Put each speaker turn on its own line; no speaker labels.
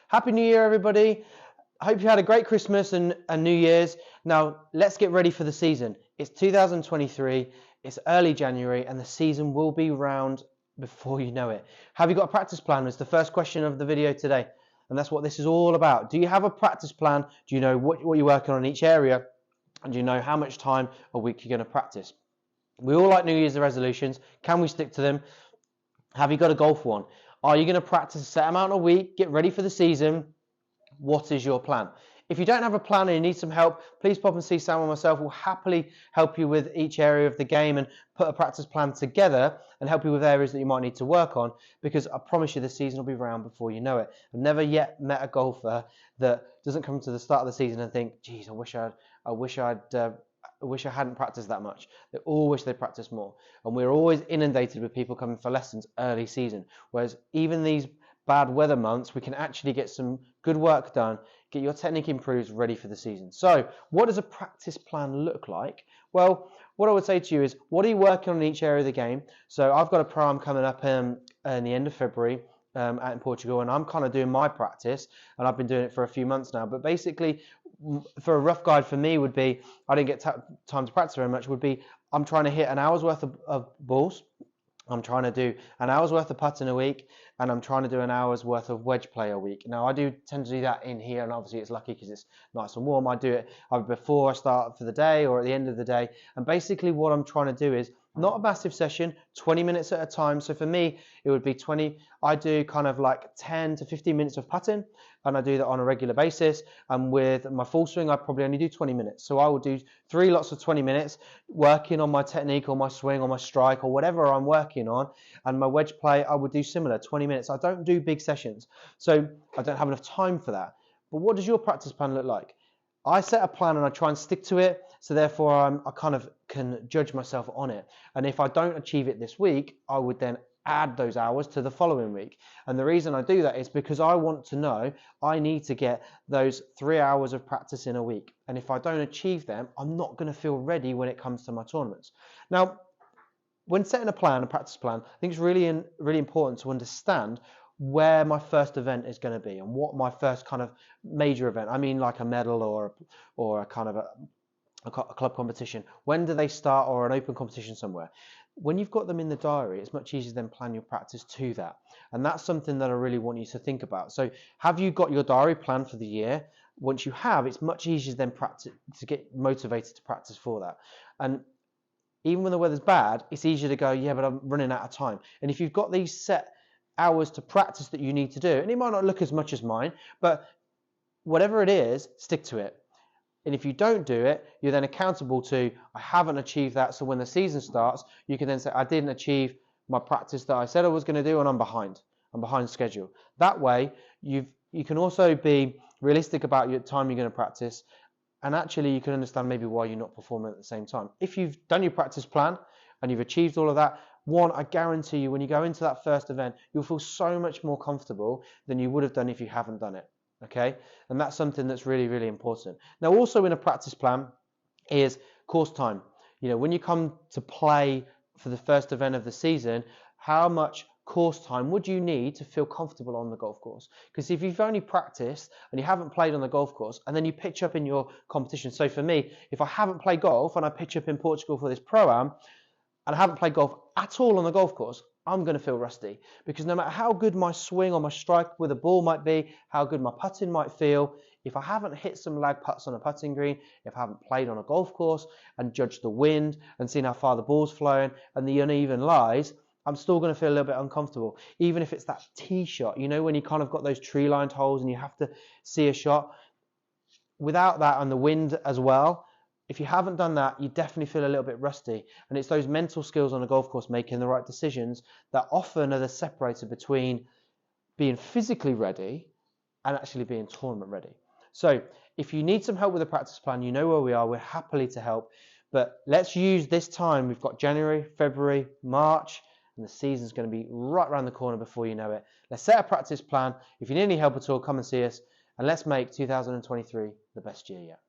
Happy New Year, everybody. I hope you had a great Christmas and New Year's. Now, let's get ready for the season. It's 2023, it's early January, and the season will be round before you know it. Have you got a practice plan? It's the first question of the video today, and that's what this is all about. Do you have a practice plan? Do you know what you're working on in each area? And do you know how much time a week you're going to practice? We all like New Year's resolutions. Can we stick to them? Have you got a goal for one? Are you going to practice a set amount a week? Get ready for the season. What is your plan? If you don't have a plan and you need some help, please pop and see Sam or myself. We'll happily help you with each area of the game and put a practice plan together and help you with areas that you might need to work on, because I promise you the season will be round before you know it. I've never yet met a golfer that doesn't come to the start of the season and think, geez, I wish I hadn't practiced that much. They all wish they practiced more. And we're always inundated with people coming for lessons early season. Whereas even these bad weather months, we can actually get some good work done, get your technique improved, ready for the season. So what does a practice plan look like? Well, what I would say to you is, what are you working on in each area of the game? So I've got a pro-am coming up in the end of February out in Portugal, and I'm kind of doing my practice, and I've been doing it for a few months now. But basically, for a rough guide for me would be, I didn't get time to practice very much, would be I'm trying to hit an hour's worth of balls, I'm trying to do an hour's worth of putting a week, and I'm trying to do an hour's worth of wedge play a week. Now I do tend to do that in here, and obviously it's lucky because it's nice and warm. I do it either before I start for the day or at the end of the day. And basically what I'm trying to do is not a massive session, 20 minutes at a time. So for me, it would be 20. I do kind of like 10 to 15 minutes of putting, and I do that on a regular basis. And with my full swing, I probably only do 20 minutes. So I will do 3 lots of 20 minutes, working on my technique or my swing or my strike or whatever I'm working on. And my wedge play, I would do similar, 20 minutes. I don't do big sessions, so I don't have enough time for that. But what does your practice plan look like? I set a plan and I try and stick to it, so therefore I kind of can judge myself on it. And if I don't achieve it this week, I would then add those hours to the following week. And the reason I do that is because I want to know I need to get those 3 hours of practice in a week. And if I don't achieve them, I'm not going to feel ready when it comes to my tournaments. Now, when setting a plan, a practice plan, I think it's really important to understand where my first event is going to be and what my first kind of major event, I mean like a medal or a kind of a club competition. When do they start, or an open competition somewhere? When you've got them in the diary, it's much easier to then plan your practice to that. And that's something that I really want you to think about. So have you got your diary planned for the year? Once you have, it's much easier then to get motivated to practice for that. And even when the weather's bad, it's easier to go, yeah, but I'm running out of time. And if you've got these set hours to practice that you need to do, and it might not look as much as mine, but whatever it is, stick to it. And if you don't do it, you're then accountable to, I haven't achieved that. So when the season starts, you can then say, I didn't achieve my practice that I said I was going to do, and I'm behind schedule. That way, you can also be realistic about your time you're going to practice, and actually you can understand maybe why you're not performing at the same time. If you've done your practice plan and you've achieved all of that, one, I guarantee you when you go into that first event, you'll feel so much more comfortable than you would have done if you haven't done it. Okay, and that's something that's really, really important. Now, also in a practice plan is course time. You know, when you come to play for the first event of the season, how much course time would you need to feel comfortable on the golf course? Because if you've only practiced and you haven't played on the golf course, and then you pitch up in your competition. So for me, if I haven't played golf and I pitch up in Portugal for this pro-am and I haven't played golf at all on the golf course, I'm going to feel rusty, because no matter how good my swing or my strike with a ball might be, how good my putting might feel, if I haven't hit some lag putts on a putting green, if I haven't played on a golf course and judged the wind and seen how far the ball's flowing and the uneven lies, I'm still going to feel a little bit uncomfortable. Even if it's that tee shot, you know, when you kind of got those tree-lined holes and you have to see a shot, without that and the wind as well, if you haven't done that, you definitely feel a little bit rusty. And it's those mental skills on a golf course, making the right decisions, that often are the separator between being physically ready and actually being tournament ready. So if you need some help with a practice plan, you know where we are. We're happily to help. But let's use this time. We've got January, February, March, and the season's going to be right around the corner before you know it. Let's set a practice plan. If you need any help at all, come and see us. And let's make 2023 the best year yet.